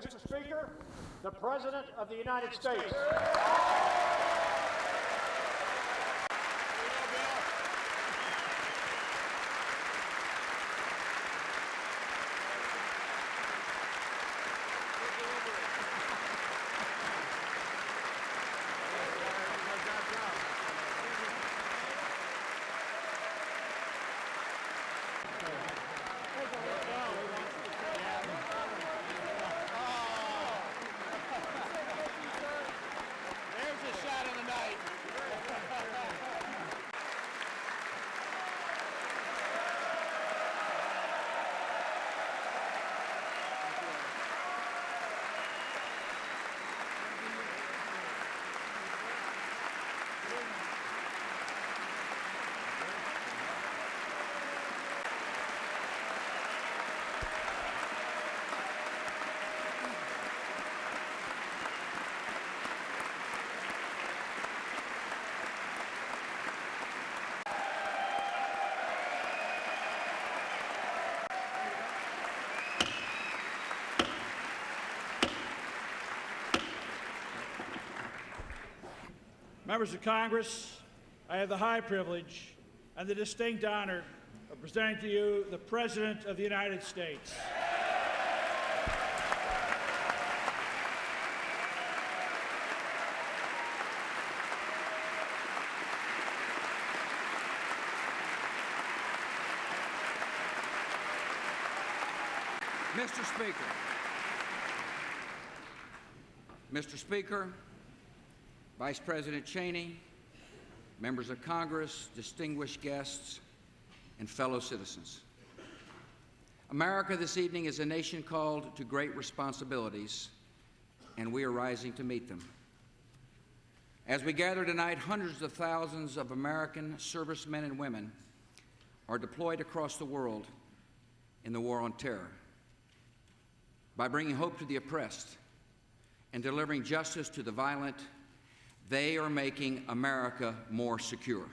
Mr. Speaker, the President of the United States. Members of Congress, I have the high privilege and the distinct honor of presenting to you the President of the United States. Mr. Speaker, Vice President Cheney, members of Congress, distinguished guests, and fellow citizens. America this evening is a nation called to great responsibilities, and we are rising to meet them. As we gather tonight, hundreds of thousands of American servicemen and women are deployed across the world in the war on terror. By bringing hope to the oppressed and delivering justice to the violent, they are making America more secure.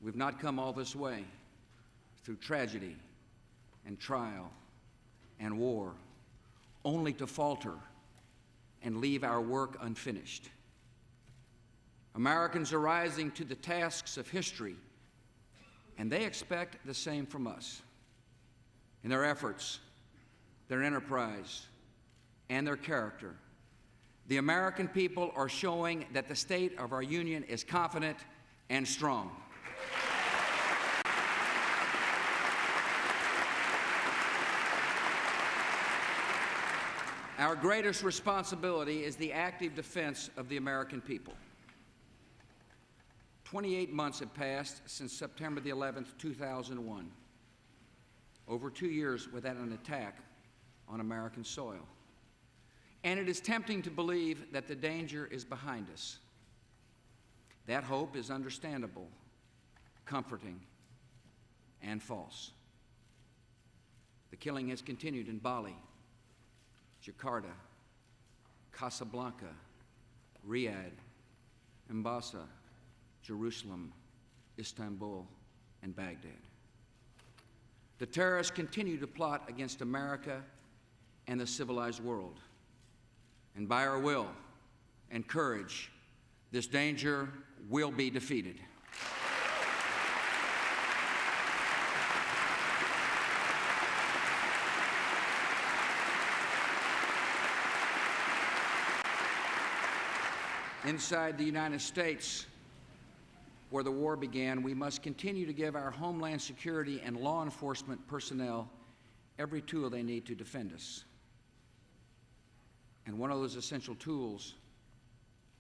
We've not come all this way through tragedy and trial and war, only to falter and leave our work unfinished. Americans are rising to the tasks of history, and they expect the same from us. In their efforts, their enterprise, and their character, the American people are showing that the state of our union is confident and strong. Our greatest responsibility is the active defense of the American people. 28 months have passed since September the 11th, 2001. Over 2 years without an attack on American soil. And it is tempting to believe that the danger is behind us. That hope is understandable, comforting, and false. The killing has continued in Bali, Jakarta, Casablanca, Riyadh, Mombasa, Jerusalem, Istanbul, and Baghdad. The terrorists continue to plot against America and the civilized world. And by our will and courage, this danger will be defeated. Inside the United States, where the war began, we must continue to give our Homeland Security and law enforcement personnel every tool they need to defend us. And one of those essential tools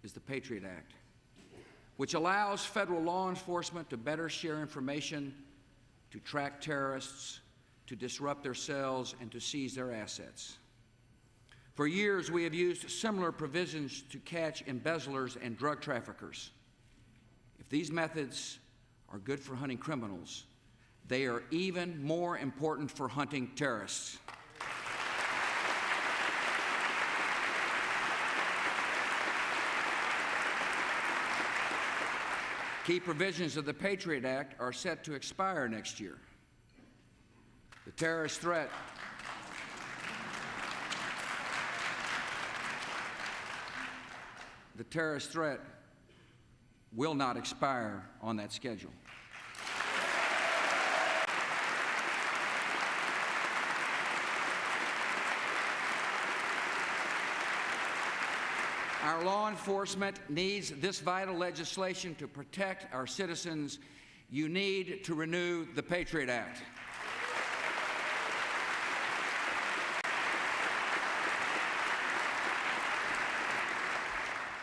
is the Patriot Act, which allows federal law enforcement to better share information, to track terrorists, to disrupt their cells, and to seize their assets. For years, we have used similar provisions to catch embezzlers and drug traffickers. If these methods are good for hunting criminals, They are even more important for hunting terrorists. Key provisions of the Patriot Act are set to expire next year. The terrorist threat will not expire on that schedule. Our law enforcement needs this vital legislation to protect our citizens. You need to renew the Patriot Act.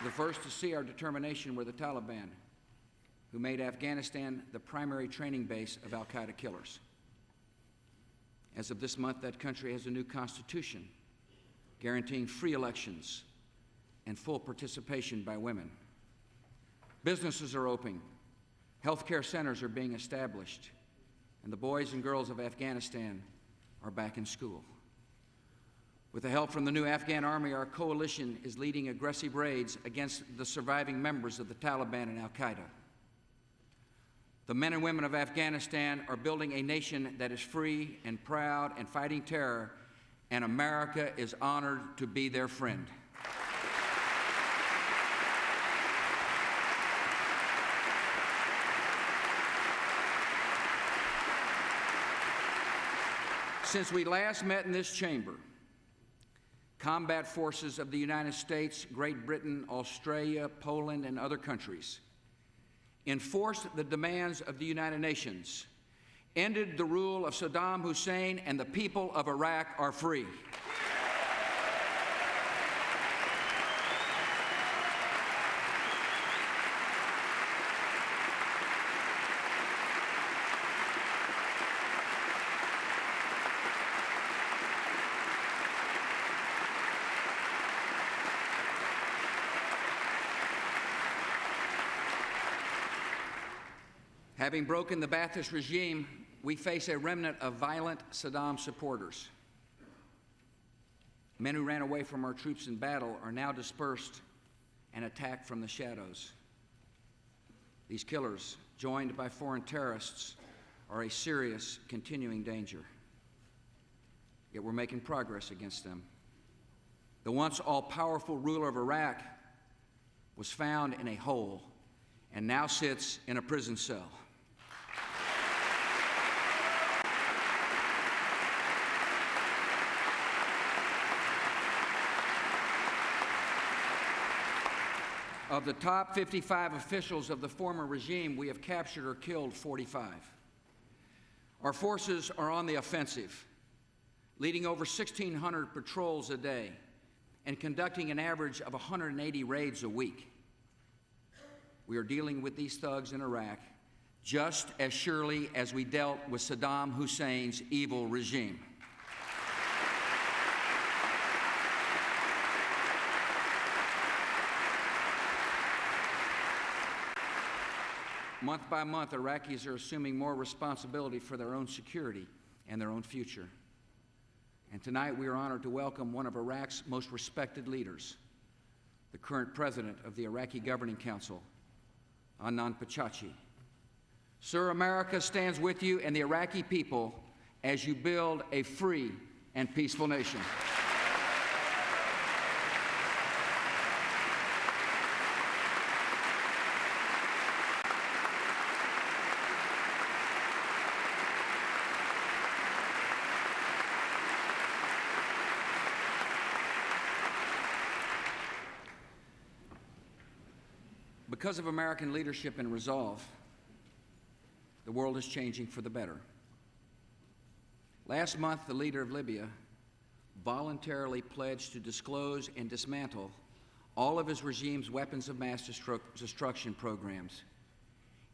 The first to see our determination were the Taliban, who made Afghanistan the primary training base of al-Qaeda killers. As of this month, that country has a new constitution guaranteeing free elections and full participation by women. Businesses are opening, healthcare centers are being established, and the boys and girls of Afghanistan are back in school. With the help from the new Afghan army, our coalition is leading aggressive raids against the surviving members of the Taliban and al-Qaeda. The men and women of Afghanistan are building a nation that is free and proud and fighting terror, and America is honored to be their friend. Since we last met in this chamber, combat forces of the United States, Great Britain, Australia, Poland, and other countries enforced the demands of the United Nations, ended the rule of Saddam Hussein, and the people of Iraq are free. Having broken the Ba'athist regime, we face a remnant of violent Saddam supporters. Men who ran away from our troops in battle are now dispersed and attacked from the shadows. These killers, joined by foreign terrorists, are a serious, continuing danger. Yet we're making progress against them. The once all-powerful ruler of Iraq was found in a hole and now sits in a prison cell. Of the top 55 officials of the former regime, we have captured or killed 45. Our forces are on the offensive, leading over 1,600 patrols a day and conducting an average of 180 raids a week. We are dealing with these thugs in Iraq just as surely as we dealt with Saddam Hussein's evil regime. Month by month, Iraqis are assuming more responsibility for their own security and their own future. And tonight we are honored to welcome one of Iraq's most respected leaders, the current president of the Iraqi Governing Council, Adnan Pachachi. Sir, America stands with you and the Iraqi people as you build a free and peaceful nation. Because of American leadership and resolve, the world is changing for the better. Last month, the leader of Libya voluntarily pledged to disclose and dismantle all of his regime's weapons of mass destruction programs,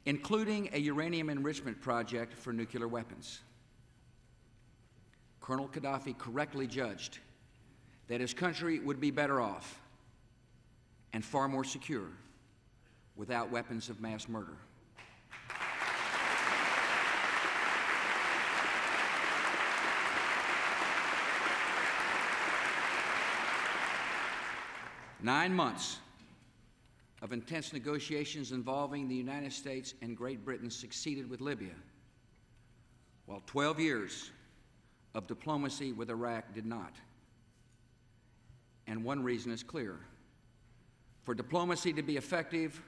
including a uranium enrichment project for nuclear weapons. Colonel Gaddafi correctly judged that his country would be better off and far more secure without weapons of mass murder. 9 months of intense negotiations involving the United States and Great Britain succeeded with Libya, while 12 years of diplomacy with Iraq did not. And one reason is clear. For diplomacy to be effective,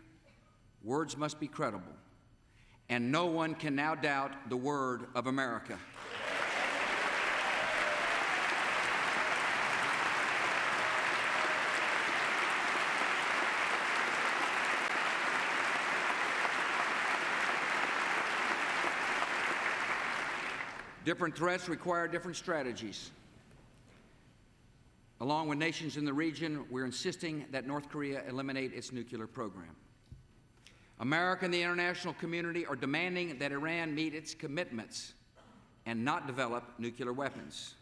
words must be credible, and no one can now doubt the word of America. Different threats require different strategies. Along with nations in the region, we're insisting that North Korea eliminate its nuclear program. America and the international community are demanding that Iran meet its commitments and not develop nuclear weapons.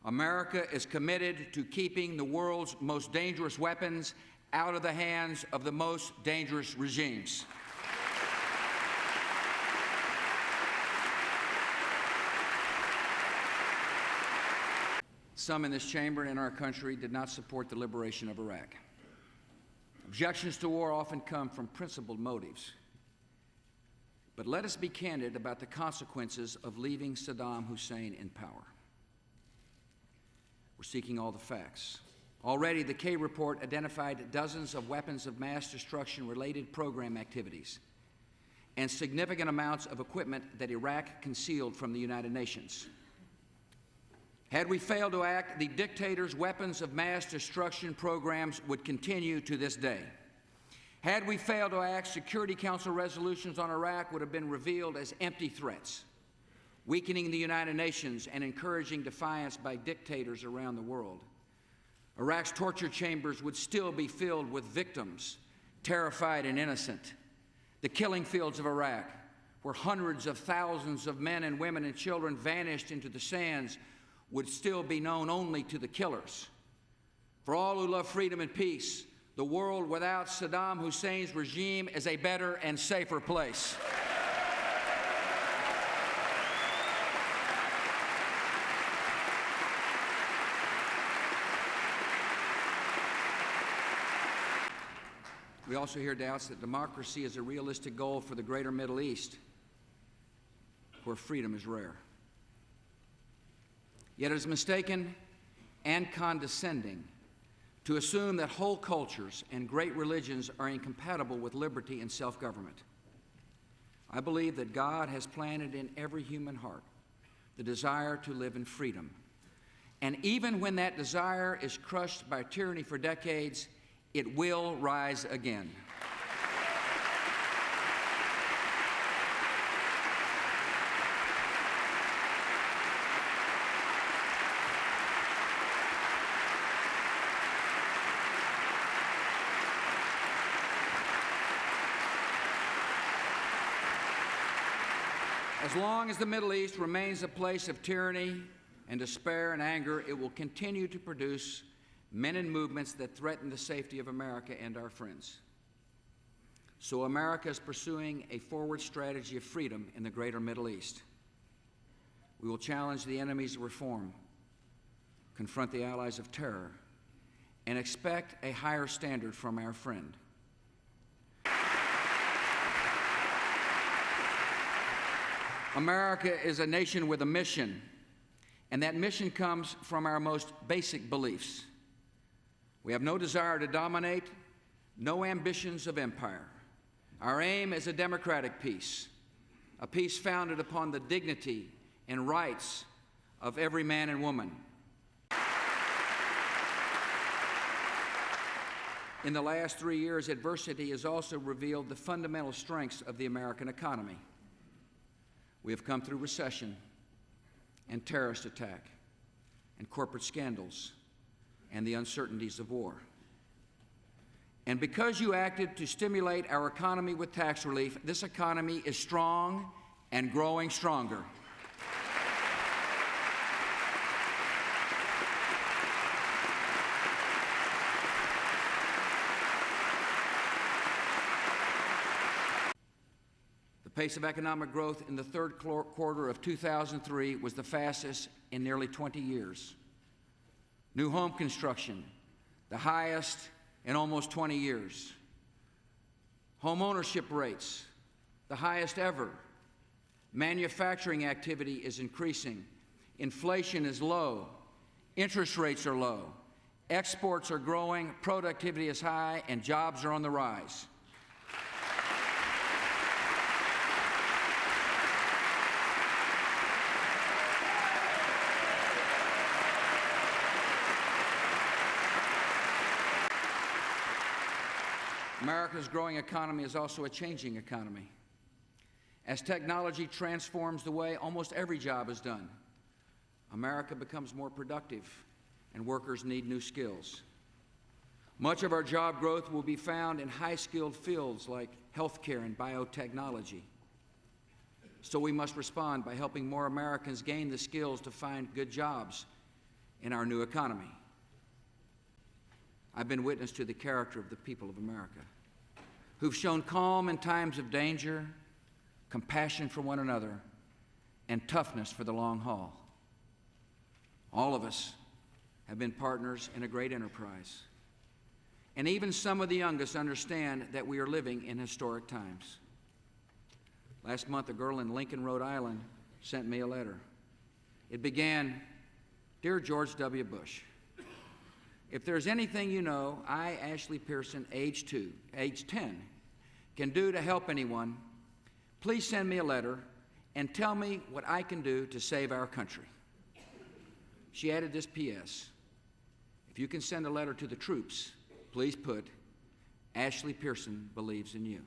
America is committed to keeping the world's most dangerous weapons out of the hands of the most dangerous regimes. Some in this chamber and in our country did not support the liberation of Iraq. Objections to war often come from principled motives. But let us be candid about the consequences of leaving Saddam Hussein in power. We're seeking all the facts. Already, the K report identified dozens of weapons of mass destruction-related program activities and significant amounts of equipment that Iraq concealed from the United Nations. Had we failed to act, the dictator's weapons of mass destruction programs would continue to this day. Had we failed to act, Security Council resolutions on Iraq would have been revealed as empty threats, weakening the United Nations and encouraging defiance by dictators around the world. Iraq's torture chambers would still be filled with victims, terrified and innocent. The killing fields of Iraq, where hundreds of thousands of men and women and children vanished into the sands, would still be known only to the killers. For all who love freedom and peace, the world without Saddam Hussein's regime is a better and safer place. We also hear doubts that democracy is a realistic goal for the greater Middle East, where freedom is rare. Yet it is mistaken and condescending to assume that whole cultures and great religions are incompatible with liberty and self-government. I believe that God has planted in every human heart the desire to live in freedom. And even when that desire is crushed by tyranny for decades, it will rise again. As long as the Middle East remains a place of tyranny and despair and anger, it will continue to produce men and movements that threaten the safety of America and our friends. So America is pursuing a forward strategy of freedom in the greater Middle East. We will challenge the enemies of reform, confront the allies of terror, and expect a higher standard from our friend. America is a nation with a mission, and that mission comes from our most basic beliefs. We have no desire to dominate, no ambitions of empire. Our aim is a democratic peace, a peace founded upon the dignity and rights of every man and woman. In the last 3 years, adversity has also revealed the fundamental strengths of the American economy. We have come through recession and terrorist attack and corporate scandals and the uncertainties of war. And because you acted to stimulate our economy with tax relief, this economy is strong and growing stronger. The pace of economic growth in the third quarter of 2003 was the fastest in nearly 20 years. New home construction, the highest in almost 20 years. Home ownership rates, the highest ever. Manufacturing activity is increasing. Inflation is low. Interest rates are low. Exports are growing, productivity is high, and jobs are on the rise. America's growing economy is also a changing economy. As technology transforms the way almost every job is done, America becomes more productive, and workers need new skills. Much of our job growth will be found in high-skilled fields like healthcare and biotechnology. So we must respond by helping more Americans gain the skills to find good jobs in our new economy. I've been witness to the character of the people of America, who've shown calm in times of danger, compassion for one another, and toughness for the long haul. All of us have been partners in a great enterprise. And even some of the youngest understand that we are living in historic times. Last month, a girl in Lincoln, Rhode Island, sent me a letter. It began, "Dear George W. Bush, if there's anything you know I, Ashley Pearson, age 10, can do to help anyone, please send me a letter and tell me what I can do to save our country." She added this P.S. "If you can send a letter to the troops, please put, Ashley Pearson believes in you."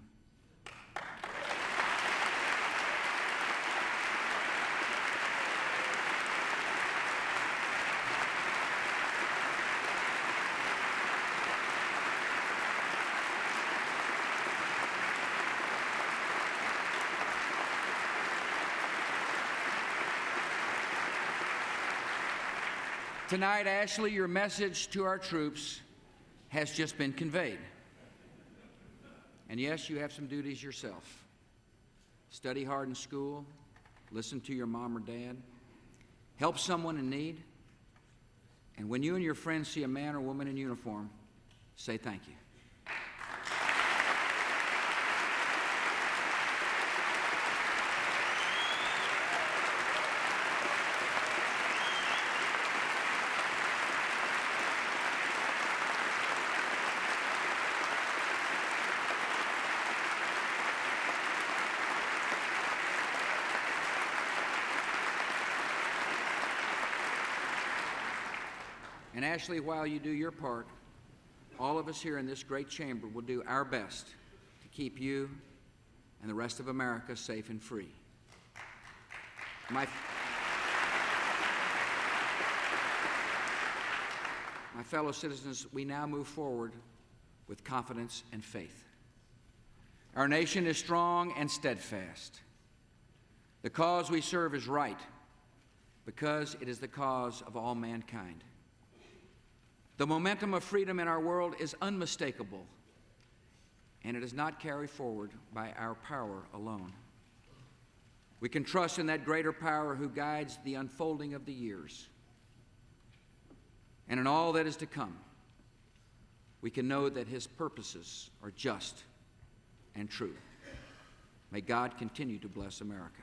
Tonight, Ashley, your message to our troops has just been conveyed. And yes, you have some duties yourself. Study hard in school, listen to your mom or dad, help someone in need, and when you and your friends see a man or woman in uniform, say thank you. And Ashley, while you do your part, all of us here in this great chamber will do our best to keep you and the rest of America safe and free. My fellow citizens, we now move forward with confidence and faith. Our nation is strong and steadfast. The cause we serve is right because it is the cause of all mankind. The momentum of freedom in our world is unmistakable, and it is not carried forward by our power alone. We can trust in that greater power who guides the unfolding of the years. And in all that is to come, we can know that his purposes are just and true. May God continue to bless America.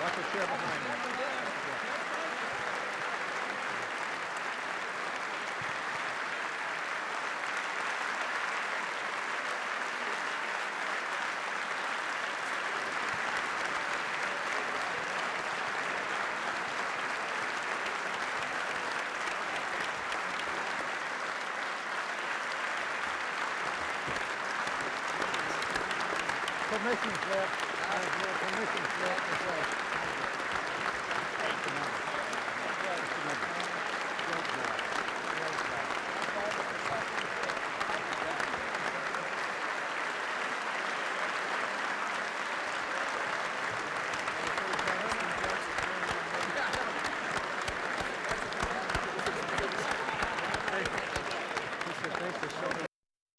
Watch the chair behind you. Permission slip. Permission slip as well.